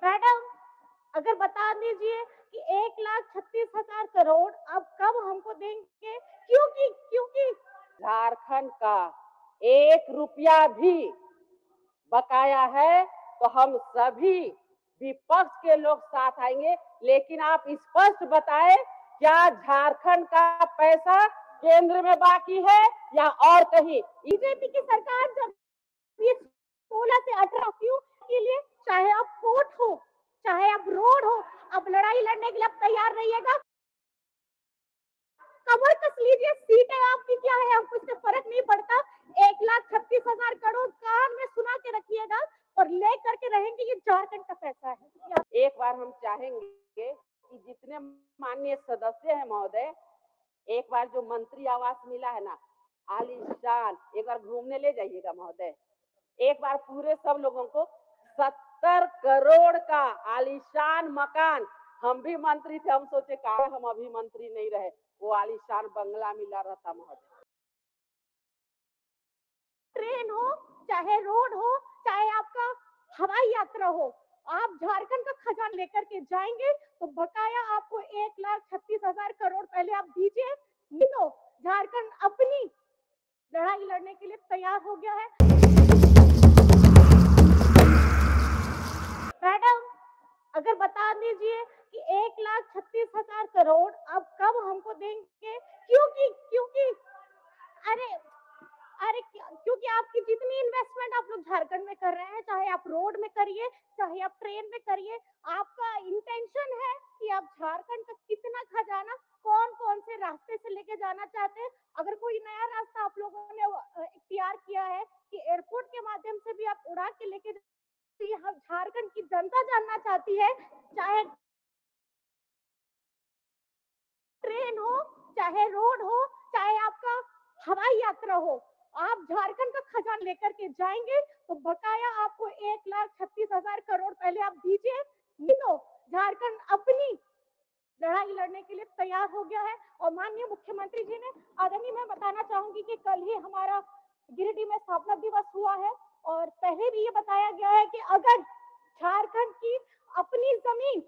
Madam, अगर बता दीजिए कि 1,36,000 करोड़ अब कब हमको देंगे? क्योंकि झारखंड का 1 रुपया भी बकाया है तो हम सभी विपक्ष के लोग साथ आएंगे, लेकिन आप स्पष्ट बताएं क्या झारखंड का पैसा केंद्र में बाकी है या और कहीं? बीजेपी की सरकार जब ये 16 से 18 क्यों के लिए, चाहे आप कोर्ट हो, चाहे आप रोड हो, आप लड़ाई लड़ने के लिए आप तैयार रहिएगा। कमर कस लीजिए, सीटें आपकी क्या है, हमको इससे फर्क नहीं पड़ता। 1,36,000 करोड़ कान में सुना के रखिएगा और ले करके रहेंगे, ये झारखंड का पैसा है। एक बार हम चाहेंगे कि जितने माननीय सदस्य हैं महोदय, एक बार जो मंत्री आवास मिला है ना आलीशान, एक बार घूमने ले जाइएगा महोदय। एक बार पूरे सब लोगों को 70 करोड़ का आलीशान मकान, हम भी मंत्री थे, हम सोचे कहा हम अभी मंत्री नहीं रहे, वो आलीशान बंगला मिला रहता महोदय। ट्रेन हो, चाहे रोड हो, चाहे आपका हवाई यात्रा हो, आप झारखंड का खजाना लेकर के जाएंगे तो बकाया आपको 1,36,000 करोड़ पहले आप दीजिए। नहीं तो झारखंड अपनी लड़ाई लड़ने के लिए तैयार हो गया है। मैडम, अगर बता दीजिए कि 1,36,000 करोड़ अब कब हमको देंगे? क्योंकि अरे क्योंकि आपकी जितनी इन्वेस्टमेंट आप लोग झारखंड में कर रहे हैं, चाहे आप रोड में करिए, चाहे आप ट्रेन में करिए, आपका इंटेंशन है कि आप झारखंड का कितना खजाना कौन कौन से रास्ते से लेके जाना चाहते हैं। अगर कोई नया रास्ता आप लोगों ने इख्तियार किया है कि एयरपोर्ट के माध्यम से भी आप उड़ा के लेके, तो ये झारखंड की जनता जानना चाहती है। चाहे ट्रेन हो, चाहे रोड हो, चाहे आपका हवाई यात्रा हो, आप झारखंड का खजाना लेकर के जाएंगे तो बकाया आपको 1,36,000 करोड़ पहले आप दीजिए। नहीं तो झारखंड अपनी लड़ाई लड़ने के लिए तैयार हो गया है। और माननीय मुख्यमंत्री जी ने, आदरणीय, मैं बताना चाहूंगी कि कल ही हमारा गिरिडीह में स्थापना दिवस हुआ है और पहले भी ये बताया गया है कि अगर झारखंड की अपनी जमीन,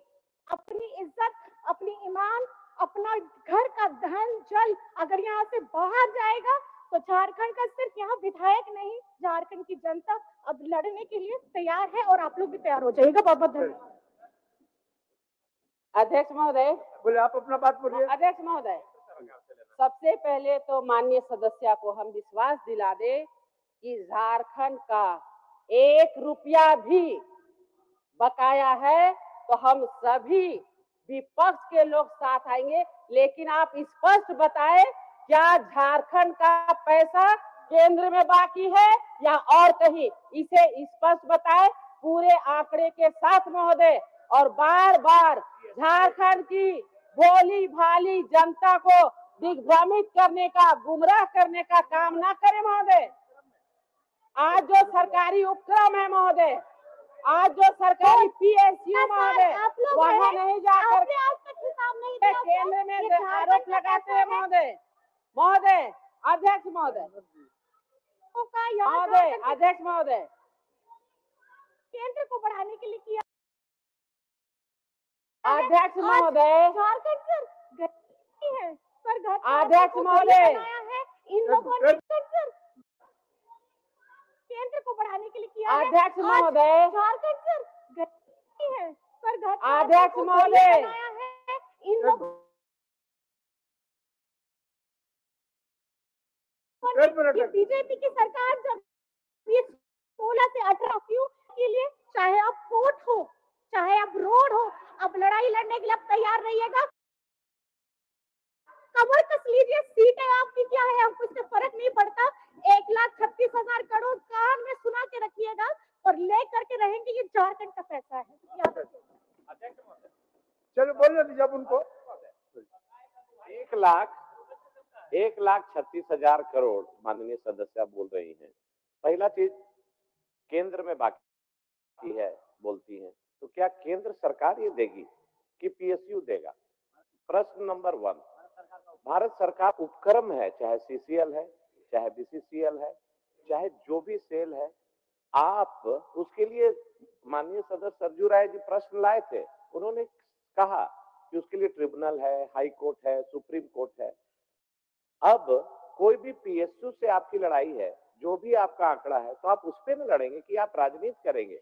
अपनी इज्जत, अपनी ईमान, अपना घर का धन जल अगर यहाँ से बाहर जाएगा तो झारखंड का सिर्फ यहाँ विधायक नहीं, झारखंड की जनता अब लड़ने के लिए तैयार है और आप लोग भी तैयार हो जाइएगा। बहुत बहुत धन्यवाद। अध्यक्ष महोदय, बोले आप अपना बात बोलिए। अध्यक्ष महोदय, सबसे पहले तो माननीय सदस्य को हम विश्वास दिला दे कि झारखंड का 1 रुपया भी बकाया है तो हम सभी विपक्ष के लोग साथ आएंगे, लेकिन आप स्पष्ट बताएं क्या झारखंड का पैसा केंद्र में बाकी है या और कहीं? इसे स्पष्ट बताएं पूरे आंकड़े के साथ महोदय, और बार बार झारखंड की भोली भाली जनता को दिग्भ्रमित करने का, गुमराह करने का काम ना करें महोदय। आज जो सरकारी उपक्रम है महोदय, आज जो सरकारी पीएसयू महोदय, वहाँ नहीं जाकर केंद्र में आरोप लगाते हैं महोदय। महोदय, अध्यक्ष महोदय, अध्यक्ष महोदय, केंद्र को बढ़ाने के लिए किया। अध्यक्ष महोदय, झारखंड सर है सर, अध्यक्ष महोदय, इन लोगों ने सर केंद्र को बढ़ाने के लिए किया। अध्यक्ष महोदय, झारखंड सर है सर, अध्यक्ष महोदय, इन लोगों बीजेपी की सरकार जब ये 16 से 18 क्यों के लिए, चाहे आप कोर्ट हो, चाहे आप रोड हो, आप लड़ाई लड़ने के लिए आप तैयार रहिएगा। कमर कस लीजिए, सीटें आपकी क्या है, हमको इससे फर्क नहीं पड़ता। 1,36,000 करोड़ कान में सुना के रखिएगा और ले करके रहेंगे, ये झारखंड का पैसा है। चलो बोल दीजिए जब उनको। 1,36,000 करोड़ माननीय सदस्य बोल रही हैं। पहला चीज केंद्र में बाकी है बोलती हैं, तो क्या केंद्र सरकार ये देगी कि पीएसयू देगा? प्रश्न नंबर 1, भारत सरकार उपक्रम है, चाहे सीसीएल है, चाहे बीसीसीएल है, चाहे जो भी सेल है, आप उसके लिए माननीय सदस्य सरजू राय जी प्रश्न लाए थे, उन्होंने कहा कि उसके लिए ट्रिब्यूनल है, हाई कोर्ट है, सुप्रीम कोर्ट है। अब कोई भी पीएसयू से आपकी लड़ाई है, जो भी आपका आंकड़ा है, तो आप उस पे न लड़ेंगे कि आप राजनीति करेंगे।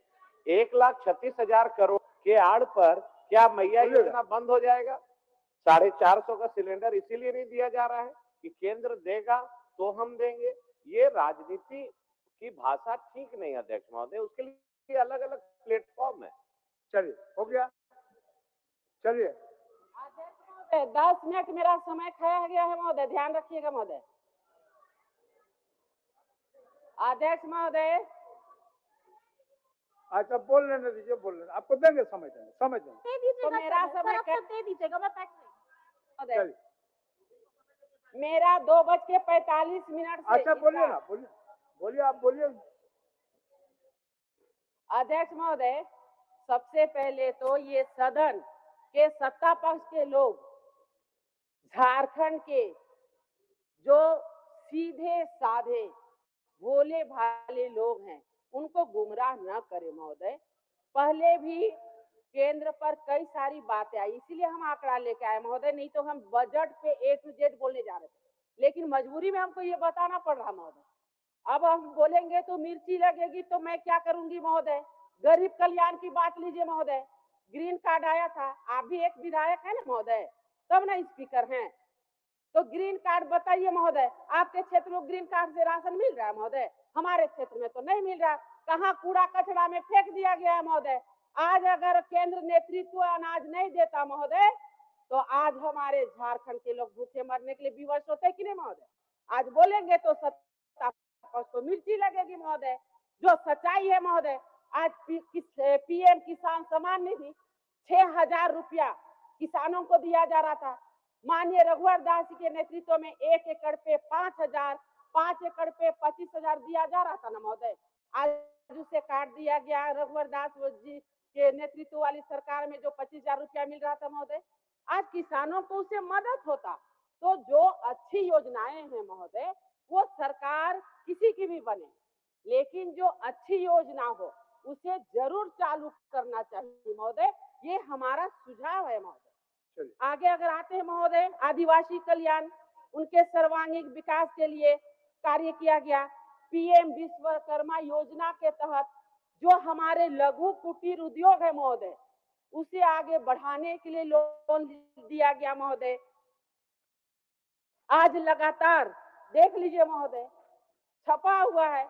1,36,000 करोड़ के आड़ पर क्या मैया योजना बंद हो जाएगा? 450 का सिलेंडर इसीलिए नहीं दिया जा रहा है कि केंद्र देगा तो हम देंगे। ये राजनीति की भाषा ठीक नहीं है अध्यक्ष महोदय, उसके लिए अलग अलग प्लेटफॉर्म है। चलिए, हो गया, चलिए। 10 मिनट मेरा समय खाया गया है महोदय, ध्यान रखिएगा महोदय। अध्यक्ष महोदय, अच्छा बोल लेने दीजिए, बोल लेने, आपको देंगे, समझ देंगे। दे दीजिएगा तो मेरा सर, समय आप सब दे दीजिएगा, मैं पैक नहीं। चलिए, मेरा 2:45 से अच्छा बोलिए ना, बोलिए, बोलिए, आप बोलिए। अध्यक्ष महोदय, सबसे पहले तो ये सदन के सत्ता पक्ष के लोग झारखंड के जो सीधे साधे भोले भाले लोग हैं उनको गुमराह न करे महोदय। पहले भी केंद्र पर कई सारी बातें आई, इसीलिए हम आंकड़ा लेके आए महोदय, नहीं तो हम बजट पे A to Z बोलने जा रहे थे, लेकिन मजबूरी में हमको ये बताना पड़ रहा महोदय। अब हम बोलेंगे तो मिर्ची लगेगी, तो मैं क्या करूंगी महोदय? गरीब कल्याण की बात लीजिए महोदय, ग्रीन कार्ड आया था, आप भी एक विधायक है ना महोदय, तब ना स्पीकर हैं, तो ग्रीन कार्ड बताइए महोदय, आपके क्षेत्र में ग्रीन कार्ड से राशन मिल रहा है महोदय? हमारे क्षेत्र में तो नहीं मिल रहा, कहाँ कूड़ा कचरा में फेंक दिया गया है महोदय। आज अगर केंद्र नेतृत्व अनाज नहीं देता महोदय, तो आज हमारे झारखंड के लोग भूखे मरने के लिए विवश होते कि नहीं महोदय? आज बोलेंगे तो सत्ता तो मिर्ची लगेगी महोदय, जो सच्चाई है महोदय। आज पीएम किसान सम्मान निधि 6,000 रुपया किसानों को दिया जा रहा था, माननीय रघुवर दास के नेतृत्व में 1 एकड़ पे 5,000, 5 एकड़ पे 25,000 दिया जा रहा था ना महोदय। आज उसे काट दिया गया, रघुवर दास जी के नेतृत्व वाली सरकार में जो 25,000 रुपया मिल रहा था महोदय, आज किसानों को उसे मदद होता। तो जो अच्छी योजनाएं हैं महोदय, वो सरकार किसी की भी बने, लेकिन जो अच्छी योजना हो उसे जरूर चालू करना चाहिए महोदय, ये हमारा सुझाव है महोदय। आगे अगर आते हैं महोदय, आदिवासी कल्याण, उनके सर्वांगीण विकास के लिए कार्य किया गया। पीएम विश्वकर्मा योजना के तहत जो हमारे लघु कुटीर उद्योग है महोदय, उसे आगे बढ़ाने के लिए लोन दिया गया महोदय। आज लगातार देख लीजिए महोदय, छपा हुआ है,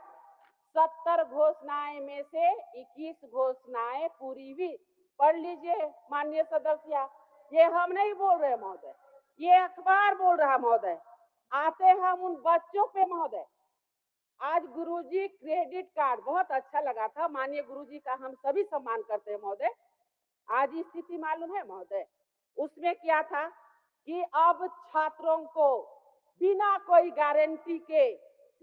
70 घोषणाएं में से 21 घोषणाएं पूरी हुई। पढ़ लीजिए माननीय सदस्य, ये हम नहीं बोल रहे महोदय, ये अखबार बोल रहा महोदय। आते हम उन बच्चों पे महोदय, आज गुरुजी क्रेडिट कार्ड, बहुत अच्छा लगा था, माननीय गुरुजी का हम सभी सम्मान करते हैं महोदय। आज स्थिति मालूम है महोदय, उसमें क्या था कि अब छात्रों को बिना कोई गारंटी के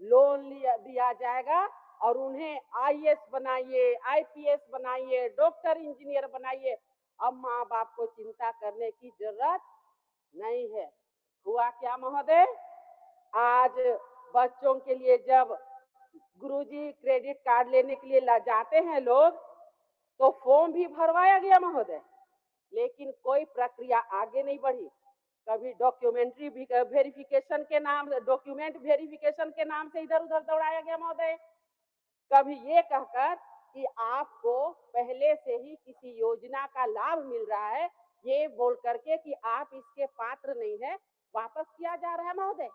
लोन दिया जाएगा और उन्हें आईएएस बनाइए, आईपीएस बनाइए, डॉक्टर इंजीनियर बनाइए। अब माँ बाप को चिंता करने की जरूरत नहीं है। हुआ क्या महोदय, आज बच्चों के लिए जब गुरुजी क्रेडिट कार्ड लेने के लिए जाते हैं लोग, तो फॉर्म भी भरवाया गया महोदय, लेकिन कोई प्रक्रिया आगे नहीं बढ़ी। कभी डॉक्यूमेंट्री वेरिफिकेशन के नाम, डॉक्यूमेंट वेरिफिकेशन के नाम से इधर उधर दौड़ाया गया महोदय। कभी ये कहकर कि आपको पहले से ही किसी योजना का लाभ मिल रहा है, ये बोल करके कि आप इसके पात्र नहीं है, वापस किया जा रहा है महोदय।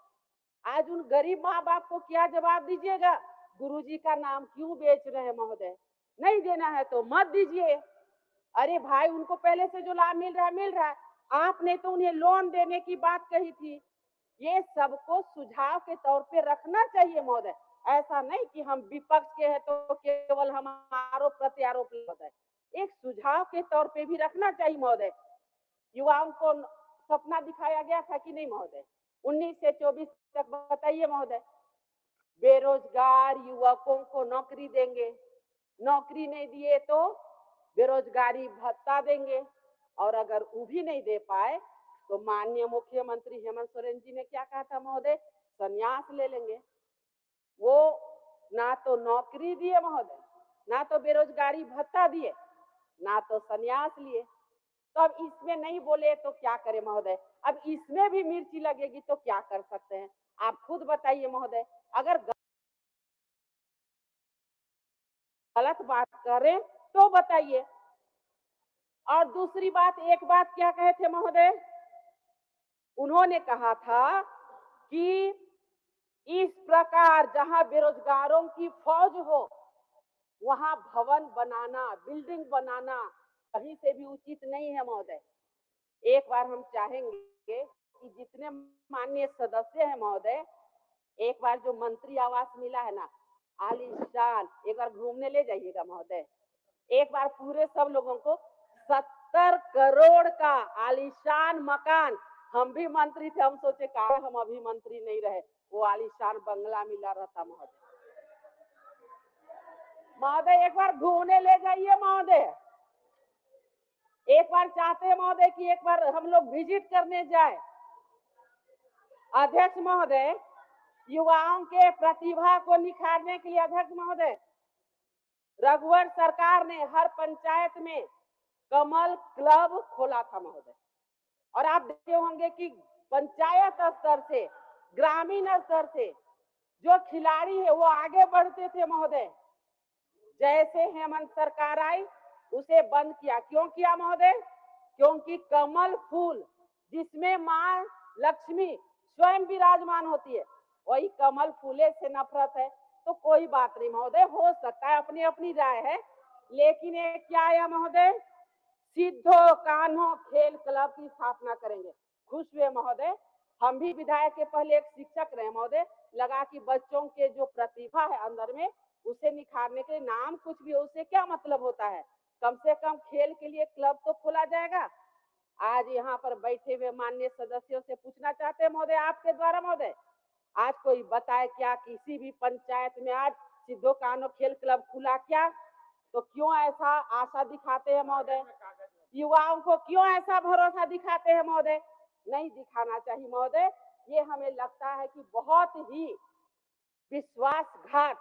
आज उन गरीब माँ बाप को क्या जवाब दीजिएगा? गुरुजी का नाम क्यों बेच रहे हैं महोदय? नहीं देना है तो मत दीजिए। अरे भाई, उनको पहले से जो लाभ मिल रहा है, आपने तो उन्हें लोन देने की बात कही थी। ये सबको सुझाव के तौर पे रखना चाहिए महोदय, ऐसा नहीं कि हम विपक्ष के हैं तो केवल हम आरोप प्रत्यारोप होता है, एक सुझाव के तौर पे भी रखना चाहिए महोदय। युवाओं को सपना दिखाया गया था कि नहीं महोदय? 19 से 24 तक बताइए महोदय, बेरोजगार युवकों को नौकरी देंगे, नौकरी नहीं दिए तो बेरोजगारी भत्ता देंगे, और अगर वो भी नहीं दे पाए तो माननीय मुख्यमंत्री हेमंत सोरेन जी ने क्या कहा था महोदय? संन्यास ले लेंगे। वो ना तो नौकरी दिए महोदय, ना तो बेरोजगारी भत्ता दिए, ना तो संन्यास लिए। तो अब इसमें नहीं बोले तो क्या करें महोदय? अब इसमें भी मिर्ची लगेगी तो क्या कर सकते हैं? आप खुद बताइए महोदय। अगर गलत बात करें तो बताइए। और दूसरी बात, एक बात क्या कहे थे महोदय? उन्होंने कहा था कि इस प्रकार जहां बेरोजगारों की फौज हो वहां भवन बनाना, बिल्डिंग बनाना कहीं से भी उचित नहीं है महोदय। एक बार हम चाहेंगे कि जितने माननीय सदस्य हैं महोदय, एक बार जो मंत्री आवास मिला है ना, आलीशान, एक बार घूमने ले जाइएगा महोदय। एक बार पूरे सब लोगों को 70 करोड़ का आलीशान मकान, हम भी मंत्री थे, हम सोचे काहे हम अभी मंत्री नहीं रहे, वो आलीशान बंगला मिला रहता महोदय। महोदय एक बार घूमने ले जाइए महोदय। एक बार चाहते हैं महोदय कि एक बार हम लोग विजिट करने जाए। अध्यक्ष महोदय, युवाओं के प्रतिभा को निखारने के लिए अध्यक्ष महोदय, रघुवर सरकार ने हर पंचायत में कमल क्लब खोला था महोदय। और आप देखे होंगे कि पंचायत स्तर से, ग्रामीण स्तर से जो खिलाड़ी है वो आगे बढ़ते थे महोदय। जैसे हेमंत सरकार आई उसे बंद किया। क्यों किया महोदय? क्योंकि कमल फूल जिसमें मां लक्ष्मी स्वयं विराजमान होती है, वही कमल फूले से नफरत है। तो कोई बात नहीं महोदय, हो सकता है, अपनी अपनी राय है। लेकिन ये क्या आया महोदय? सिद्धो कान्हो खेल क्लब की स्थापना करेंगे। खुश हुए महोदय। हम भी विधायक के पहले एक शिक्षक रहे महोदय, लगा कि बच्चों के जो प्रतिभा है अंदर में उसे निखारने के लिए, नाम कुछ भी हो उससे क्या मतलब होता है, कम से कम खेल के लिए क्लब तो खोला जाएगा। आज यहाँ पर बैठे हुए माननीय सदस्यों से पूछना चाहते हैं महोदय, आपके द्वारा महोदय, आज कोई बताए क्या किसी भी पंचायत में आज सिद्धो कान्हो खेल क्लब खुला क्या? तो क्यों ऐसा आशा दिखाते हैं महोदय? युवाओं को क्यों ऐसा भरोसा दिखाते हैं महोदय? नहीं दिखाना चाहिए महोदय। ये हमें लगता है कि बहुत ही विश्वासघात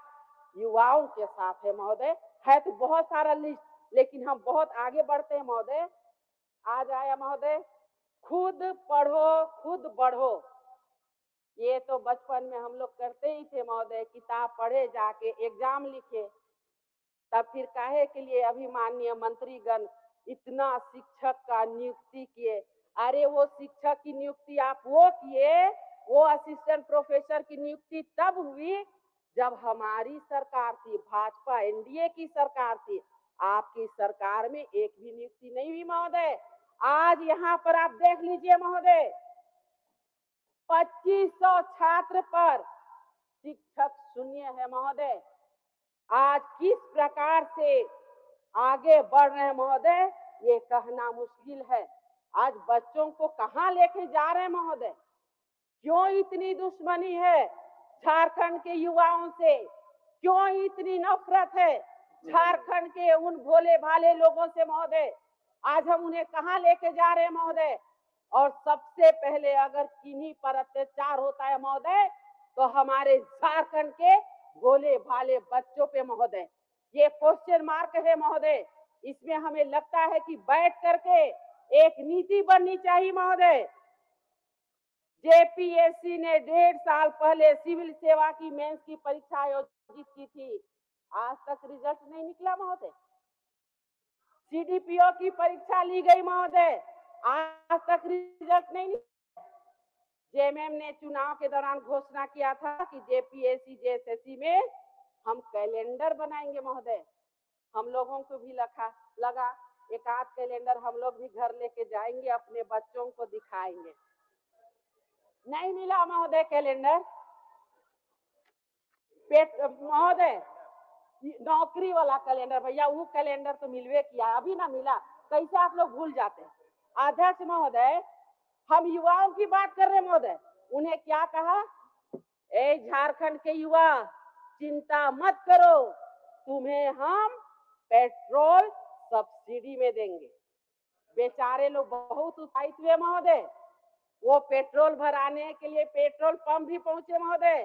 युवाओं के साथ है महोदय। है तो बहुत सारा लिस्ट, लेकिन हम बहुत आगे बढ़ते हैं महोदय। आज आया महोदय, खुद पढ़ो खुद बढ़ो। ये तो बचपन में हम लोग करते ही थे महोदय, किताब पढ़े जाके एग्जाम लिखे। तब फिर काहे के लिए अभी माननीय मंत्रीगण इतना शिक्षक का नियुक्ति किए? अरे वो शिक्षक की नियुक्ति आप वो किए, वो असिस्टेंट प्रोफेसर की नियुक्ति तब हुई जब हमारी सरकार थी, भाजपा एनडीए की सरकार थी। आपकी सरकार में एक भी नियुक्ति नहीं हुई महोदय। आज यहाँ पर आप देख लीजिए महोदय, 2500 छात्र पर शिक्षक शून्य है महोदय। आज किस प्रकार से आगे बढ़ रहे हैं महोदय, ये कहना मुश्किल है। आज बच्चों को कहाँ लेके जा रहे हैं महोदय? क्यों इतनी दुश्मनी है झारखंड के युवाओं से? क्यों इतनी नफरत है झारखंड के उन भोले भाले लोगों से महोदय? आज हम उन्हें कहाँ लेके जा रहे हैं महोदय? और सबसे पहले अगर किन्हीं पर अत्याचार होता है महोदय तो हमारे झारखंड के भोले भाले बच्चों पे महोदय। ये क्वेश्चन मार्क है महोदय। इसमें हमें लगता है कि बैठ करके एक नीति बननी चाहिए महोदय। जेपीएससी ने 1.5 साल पहले सिविल सेवा की मेंस की परीक्षा आयोजित की थी, आज तक रिजल्ट नहीं निकला महोदय। सीडीपीओ की परीक्षा ली गई महोदय, आज तक रिजल्ट नहीं निकला। जेएमएम ने चुनाव के दौरान घोषणा किया था कि जेपीएससी जेएसएससी में हम कैलेंडर बनाएंगे महोदय। हम लोगों को भी लगा एक आध कैलेंडर हम लोग भी घर लेके जाएंगे, अपने बच्चों को दिखाएंगे। नहीं मिला महोदय कैलेंडर। महोदय नौकरी वाला कैलेंडर, भैया वो कैलेंडर तो मिलवे किया, अभी ना मिला, कैसे आप लोग भूल जाते हैं? अध्यक्ष महोदय, हम युवाओं की बात कर रहे हैं महोदय। उन्हें क्या कहा? ए झारखंड के युवा, चिंता मत करो, तुम्हें हम पेट्रोल सब्सिडी में देंगे। बेचारे लोग बहुत उत्साहित हुए महोदय। वो पेट्रोल भराने के लिए पेट्रोल पंप भी पहुंचे महोदय।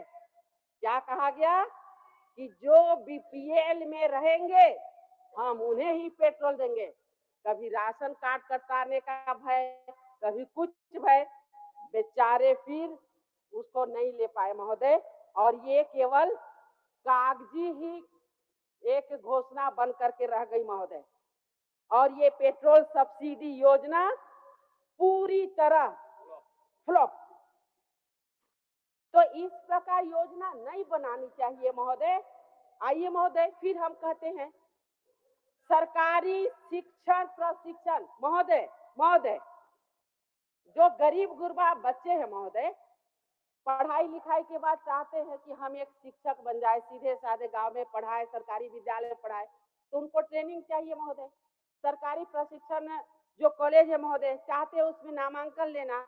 क्या कहा गया? कि जो बीपीएल में रहेंगे हम उन्हें ही पेट्रोल देंगे। कभी राशन कार्ड कटाने का भय, कभी कुछ भय, बेचारे फिर उसको नहीं ले पाए महोदय। और ये केवल कागजी ही एक घोषणा बन करके रह गई महोदय। और ये पेट्रोल सब्सिडी योजना पूरी तरह फ्लॉप। तो इस प्रकार योजना नहीं बनानी चाहिए महोदय। आइए महोदय, फिर हम कहते हैं सरकारी शिक्षण प्रशिक्षण। महोदय जो गरीब गुरबा बच्चे हैं महोदय, पढ़ाई लिखाई के बाद चाहते हैं कि हम एक शिक्षक बन जाए, सीधे साधे गांव में पढ़ाए, सरकारी विद्यालय में पढ़ाए, तो उनको ट्रेनिंग चाहिए महोदय। सरकारी प्रशिक्षण जो कॉलेज है महोदय, चाहते हैं उसमें नामांकन लेना।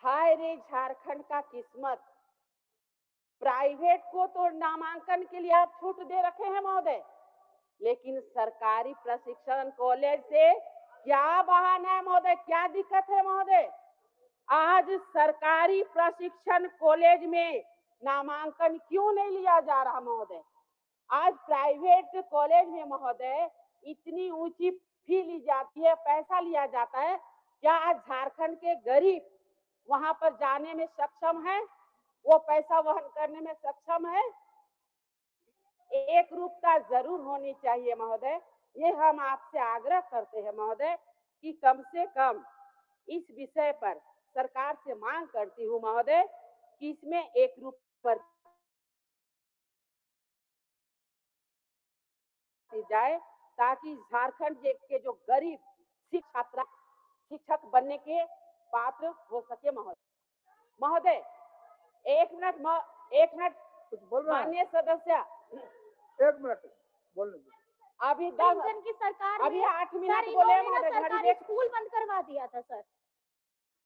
हाय रे झारखंड का किस्मत, प्राइवेट को तो नामांकन के लिए आप छूट दे रखे हैं महोदय, लेकिन सरकारी प्रशिक्षण कॉलेज से क्या बहाना है महोदय, क्या दिक्कत है महोदय? आज सरकारी प्रशिक्षण कॉलेज में नामांकन क्यों नहीं लिया जा रहा महोदय? आज प्राइवेट कॉलेज में महोदय इतनी ऊंची फी ली जाती है, पैसा लिया जाता है। क्या आज झारखंड के गरीब वहां पर जाने में सक्षम है? वो पैसा वहन करने में सक्षम है? एक रूपता जरूर होनी चाहिए महोदय। ये हम आपसे आग्रह करते हैं महोदय कि कम से कम इस विषय पर सरकार से मांग करती हूँ महोदय कि इसमें एक रूप पर जाए, ताकि झारखंड के जो गरीब शिक्षक बनने के पात्र हो सके महोदय। एक मिनट कुछ बोल रहा है? माननीय सदस्य, 1 मिनट बोलने दो। अभी पेंशन की सरकार अभी ने- 8 मिनट सर, बोले इन्होंने ना महोदय, घड़ी सरकारी देख। स्कूल बंद करवा दिया था सर।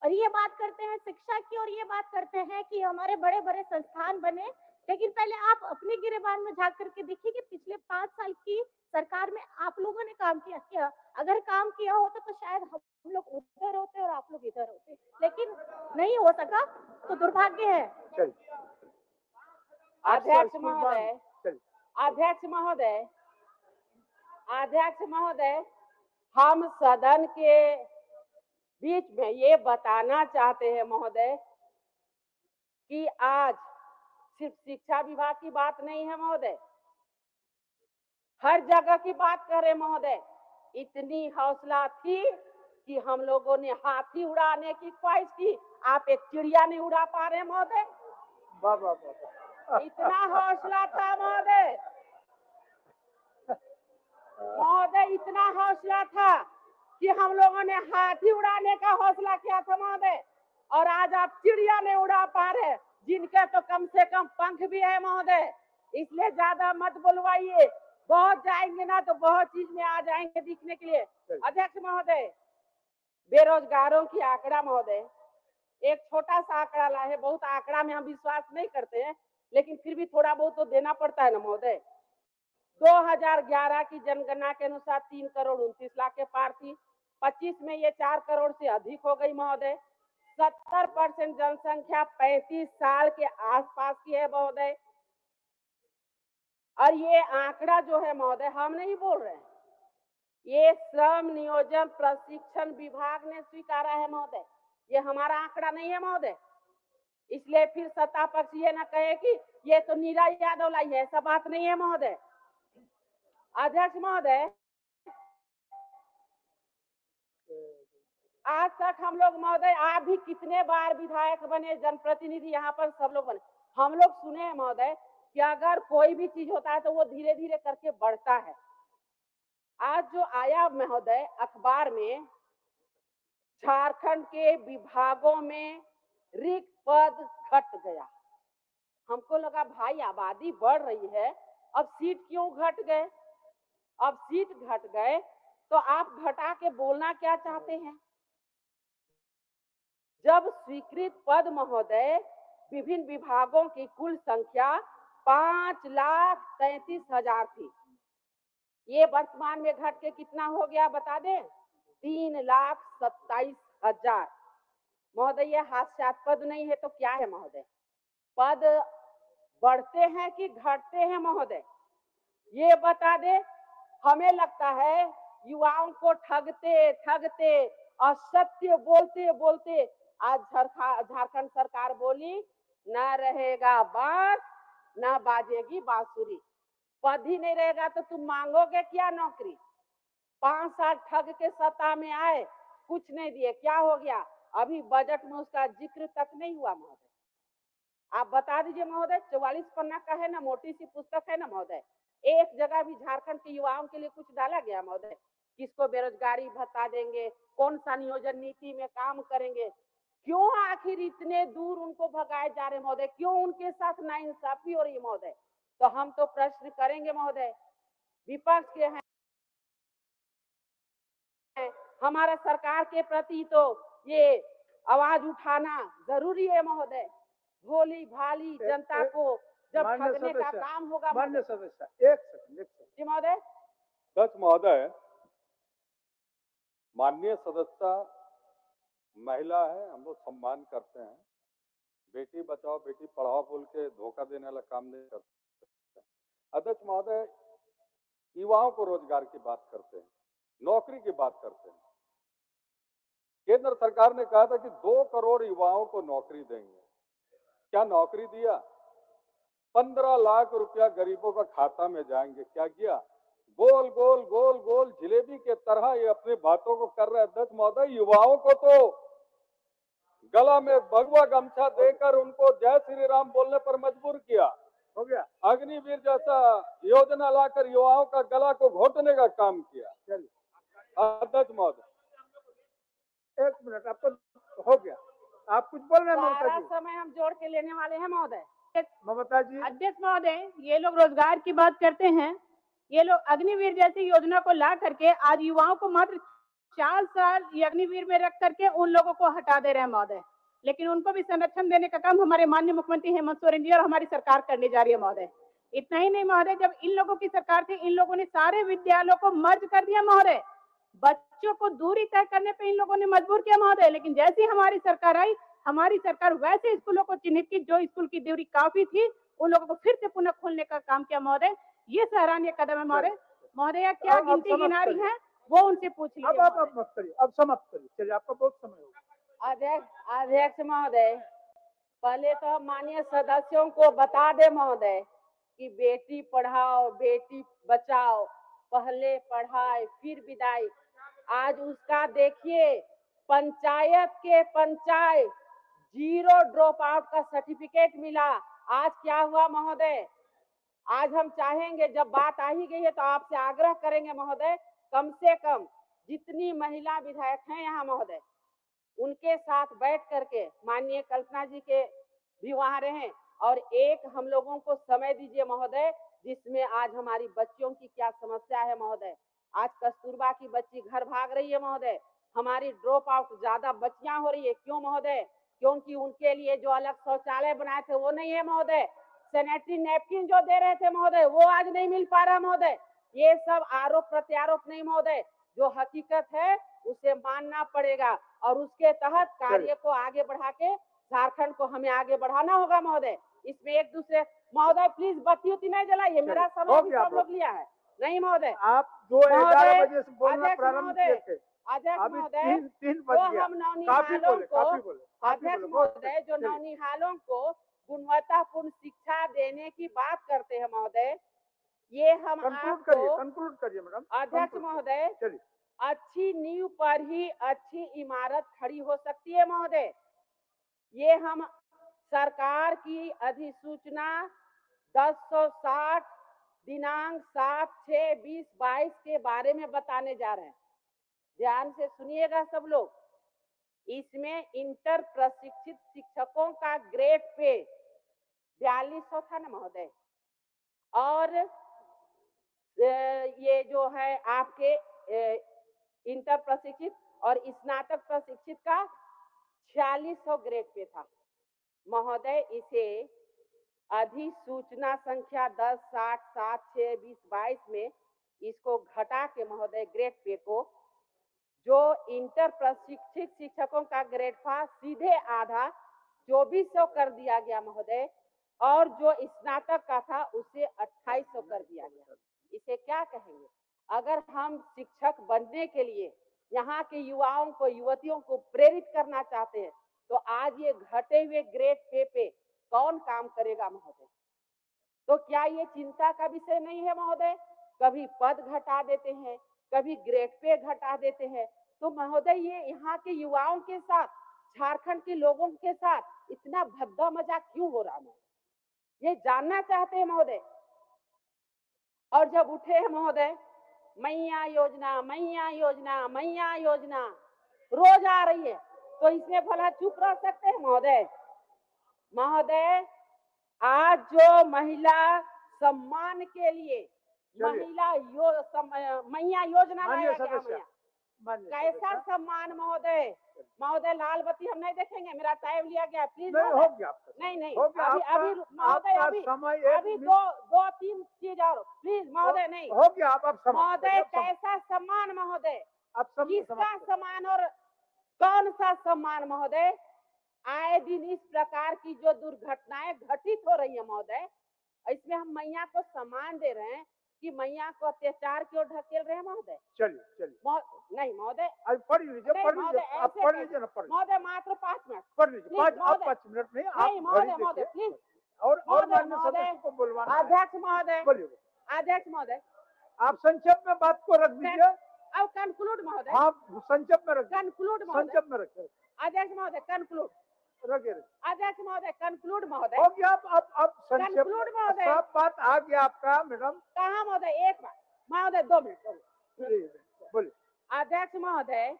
और ये बात करते हैं शिक्षा की, और ये बात करते हैं कि हमारे बड़े बड़े संस्थान बने। लेकिन पहले आप अपने गिरेबान में झांक करके देखिए कि पिछले 5 साल की सरकार में आप लोगों ने काम किया। अगर काम किया होता तो शायद हम लोग उधर होते और आप लोग इधर होते, लेकिन नहीं हो सका, तो दुर्भाग्य है। चलिए अध्यक्ष स्कूल बंद। महोदय, चलिए अध्यक्ष महोदय, हम सदन के बीच में ये बताना चाहते हैं महोदय कि आज सिर्फ शिक्षा विभाग की बात नहीं है महोदय, हर जगह की बात कर रहे महोदय। इतनी हौसला थी कि हम लोगों ने हाथी उड़ाने की ख्वाहिश की, आप एक चिड़िया नहीं उड़ा पा रहे महोदय। वाह वाह वाह। इतना हौसला था महोदय, इतना हौसला था कि हम लोगों ने हाथी उड़ाने का हौसला किया था महोदय। और आज आप चिड़िया नहीं उड़ा पा रहे, जिनके तो कम से कम पंख भी है महोदय। इसलिए ज्यादा मत बुलवाइए, बहुत जाएंगे ना तो बहुत चीज में आ जाएंगे दिखने के लिए। अध्यक्ष महोदय, बेरोजगारों की आंकड़ा महोदय, एक छोटा सा आंकड़ा लाए है। बहुत आंकड़ा में हम विश्वास नहीं करते हैं, लेकिन फिर भी थोड़ा बहुत तो देना पड़ता है ना महोदय। 2011 की जनगणना के अनुसार 3 करोड़ 29 लाख के पार थी। 25 में ये 4 करोड़ से अधिक हो गई महोदय। 70% जनसंख्या 35 साल के आसपास की है महोदय। और ये आंकड़ा जो है महोदय, हम नहीं बोल रहे हैं, ये श्रम नियोजन प्रशिक्षण विभाग ने स्वीकारा है महोदय, ये हमारा आंकड़ा नहीं है महोदय। इसलिए फिर सत्ता पक्ष ये न कहे कि ये तो नीरा यादव लाई है, ऐसा बात नहीं है महोदय। अध्यक्ष महोदय, आज तक हम लोग महोदय, आप भी कितने बार विधायक बने, जनप्रतिनिधि यहाँ पर सब लोग बने, हम लोग सुने हैं महोदय कि अगर कोई भी चीज होता है तो वो धीरे धीरे करके बढ़ता है। आज जो आया महोदय अखबार में, झारखंड के विभागों में रिक्त पद घट गया। हमको लगा भाई आबादी बढ़ रही है, अब सीट क्यों घट गए? अब सीट घट गए तो आप घटा के बोलना क्या चाहते हैं? जब स्वीकृत पद महोदय विभिन्न विभागों की कुल संख्या 5,33,000 थी, ये वर्तमान में घट के कितना हो गया बता दें? 3,27,000। महोदय ये हास्यास्पद नहीं है तो क्या है महोदय? पद बढ़ते हैं कि घटते हैं महोदय, ये बता दे। हमें लगता है युवाओं को ठगते ठगते और सत्य बोलते बोलते आज झारखंड सरकार बोली ना रहेगा बांस ना बाजेगी बांसुरी। पद ही नहीं रहेगा तो तुम मांगोगे क्या नौकरी? 5 साल ठग के सत्ता में आए, कुछ नहीं दिए, क्या हो गया? अभी बजट में उसका जिक्र तक नहीं हुआ महोदय। आप बता दीजिए महोदय, 44 पन्ना का है ना, मोटी सी पुस्तक है ना महोदय, एक जगह भी झारखंड के युवाओं के लिए कुछ डाला गया महोदय? किसको बेरोजगारी भत्ता देंगे, कौन सा नियोजन नीति में काम करेंगे? क्यों आखिर इतने दूर उनको भगाए जा रहे महोदय? क्यों उनके साथ नाइंसाफी हो रही है महोदय? तो हम तो प्रश्न करेंगे महोदय, विपक्ष के हैं, हमारा सरकार के प्रति तो ये आवाज उठाना जरूरी है महोदय। भोली भाली जनता को जब ठगने का काम होगा। मान्य सदस्य एक सेकंड जी महोदय। अध्यक्ष महोदय, माननीय सदस्य महिला है, हम लोग सम्मान करते हैं। बेटी बचाओ बेटी पढ़ाओ बोल के धोखा देने वाला काम नहीं करते। अध्यक्ष महोदय, युवाओं को रोजगार की बात करते हैं, नौकरी की बात करते हैं। केंद्र सरकार ने कहा था कि 2 करोड़ युवाओं को नौकरी देंगे। क्या नौकरी दिया? 15 लाख रुपया गरीबों का खाता में जाएंगे। क्या किया? गोल गोल गोल गोल जिलेबी के तरह ये अपनी बातों को कर रहे। अध्यक्ष महोदय, युवाओं को तो गला में भगवा गमछा देकर उनको जय श्री राम बोलने पर मजबूर किया। हो गया। अग्निवीर जैसा योजना लाकर युवाओं का गला को घोटने का काम किया। अध्यक्ष महोदय, 1 मिनट, आपको हो गया। आप कुछ बोल रहे हैं ममता सारा जी? समय हम जोड़ के लेने वाले हैं महोदय। ममता जी, अध्यक्ष महोदय, ये लोग रोजगार की बात करते हैं, ये लोग अग्निवीर जैसी योजना को ला करके आज युवाओं को मात्र 4 साल अग्निवीर में रख करके उन लोगों को हटा दे रहे हैं महोदय। लेकिन उनको भी संरक्षण देने का काम हमारे माननीय मुख्यमंत्री हेमंत सोरेन जी और हमारी सरकार करने जा रही है महोदय। इतना ही नहीं महोदय, जब इन लोगों की सरकार थी, इन लोगों ने सारे विद्यालयों को मर्ज कर दिया महोदय। बच्चों को दूरी तय करने पे इन लोगों ने मजबूर किया महोदय। लेकिन जैसी हमारी सरकार आई, हमारी सरकार वैसे स्कूलों को चिन्हित की जो स्कूल की दूरी काफी थी, उन लोगों को फिर से पुनः खोलने का काम किया महोदय। ये सराहनीय कदम है महोदय। महोदय क्या गिनती गिना रही है वो उनसे पूछ लीजिए। अब मत करिए, अब समाप्त करिए। चलिए, आपका बहुत समय हो गया। अध्यक्ष महोदय, पहले तो हम माननीय सदस्यों को बता दे महोदय कि बेटी पढ़ाओ बेटी बचाओ, पहले पढ़ाई फिर विदाई। आज उसका देखिए, पंचायत के पंचायत 0 ड्रॉप आउट का सर्टिफिकेट मिला। आज क्या हुआ महोदय? आज हम चाहेंगे, जब बात आ ही गई है तो आपसे आग्रह करेंगे महोदय, कम से कम जितनी महिला विधायक हैं यहाँ महोदय, उनके साथ बैठ करके माननीय कल्पना जी के भी वहाँ रहें और एक हम लोगों को समय दीजिए महोदय, जिसमें आज हमारी बच्चियों की क्या समस्या है महोदय। आज कस्तूरबा की बच्ची घर भाग रही है महोदय, हमारी ड्रॉप आउट ज्यादा बच्चियां हो रही है। क्यों महोदय? क्योंकि उनके लिए जो अलग शौचालय बनाए थे वो नहीं है महोदय। सैनिटरी नैपकिन जो दे रहे थे महोदय, वो आज नहीं मिल पा रहा महोदय। ये सब आरोप प्रत्यारोप नहीं महोदय, जो हकीकत है उसे मानना पड़ेगा और उसके तहत कार्य को आगे बढ़ा के झारखंड को हमें आगे बढ़ाना होगा महोदय। इसमें एक दूसरे महोदय प्लीज बत्ती उती नहीं जलाइए, मेरा समय भी सब लोग लिया है। नहीं महोदय, आप जो 11 बजे से बोलना प्रारंभ किए थे, अध्यक्ष अभी महोदय 3 बज गया। हम नौनिहालों को, अध्यक्ष महोदय जो चलिए। नौनिहालों को गुणवत्तापूर्ण शिक्षा देने की बात करते हैं महोदय, ये हम कंक्लूड करिए मैडम। अध्यक्ष महोदय, चलिए, अच्छी नींव पर ही अच्छी इमारत खड़ी हो सकती है महोदय। ये हम सरकार की अधिसूचना 1060 दिनांक 7/6/2022 के बारे में बताने जा रहे हैं। ध्यान से सुनिएगा सब लोग। इसमें इंटर प्रशिक्षित शिक्षकों का ग्रेड पे 4200 था ना महोदय, और ये जो है आपके इंटर प्रशिक्षित और स्नातक प्रशिक्षित का 4600 ग्रेड पे था महोदय। इसे अधिसूचना संख्या 10/60/7/6/2022 में इसको घटा के महोदय ग्रेड पे को, जो इंटर प्रशिक्षित शिक्षकों का ग्रेड था, सीधे आधा 2400 कर दिया गया महोदय। और जो स्नातक का था उसे 2800 कर दिया गया। इसे क्या कहेंगे? अगर हम शिक्षक बनने के लिए यहाँ के युवाओं को, युवतियों को प्रेरित करना चाहते हैं तो आज ये घटे हुए ग्रेड पे कौन काम करेगा महोदय? तो क्या ये चिंता का विषय नहीं है महोदय? कभी पद घटा देते हैं, कभी ग्रेड पे घटा देते हैं। तो महोदय ये यहाँ के युवाओं के साथ, झारखंड के लोगों के साथ इतना भद्दा मजाक क्यों हो रहा है? ये जानना चाहते हैं महोदय। और जब उठे हैं महोदय, मैया योजना, मैया योजना, मैया योजना रोज आ रही है, तो इसमें भला चुप रह सकते हैं महोदय? महोदय, आज जो महिला सम्मान के लिए महिला मैया योजना लाया गया, कैसा सम्मान महोदय? महोदय लाल बत्ती हम नहीं देखेंगे, मेरा टाइम लिया गया, प्लीज। हो गया नहीं नहीं, अभी महोदय अभी दो तीन चीज और प्लीज महोदय। नहीं हो गया, आप महोदय, कैसा सम्मान महोदय? किसका सम्मान और कौन सा सम्मान महोदय? आए दिन इस प्रकार की जो दुर्घटनाएं घटित हो रही है महोदय, इसमें हम मैया को सम्मान दे रहे हैं कि मैया को अत्याचार की ओर ढकेल रहे हैं महोदय? चलिए नहीं महोदय, पढ़ लीजिए, आप पढ़ लीजिए ना, पढ़ महोदय मात्र 5 मिनट पढ़ लीजिए, 5 मिनट नहीं, नहीं महोदय प्लीज। और माननीय सदस्य को बुलवाना। अध्यक्ष महोदय, बोलिए। अध्यक्ष महोदय, आप संक्षेप में बात को रख दीजिए। अब कंक्लूड महोदय। हाँ, संक्षेप में रख, कंक्लूड संक्षेप में रखिए। अध्यक्ष महोदय कंक्लूड रखिए। अध्यक्ष महोदय कंक्लूड महोदय। हो गया, अब संक्षेप कंक्लूड महोदय। सब बात आ गया आपका मैडम। कहाँ महोदय? एक बार महोदय, 2 मिनट बोलिए। अध्यक्ष महोदय,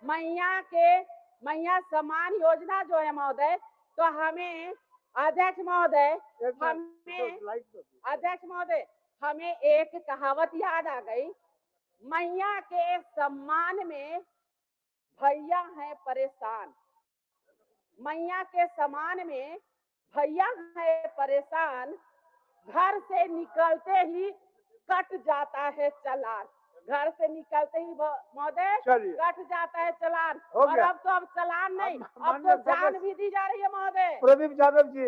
मैया सम्मान योजना जो है महोदय, तो हमें अध्यक्ष महोदय, अध्यक्ष महोदय, हमें एक कहावत याद आ गई। मैया के सम्मान में भैया है परेशान, मैया के सम्मान में भैया है परेशान, घर से निकलते ही कट जाता है चालान, घर से निकलते ही महोदय कट जाता है चालान। और अब तो चालान नहीं, अब तो जान भी दी जा रही है महोदय। प्रदीप यादव जी।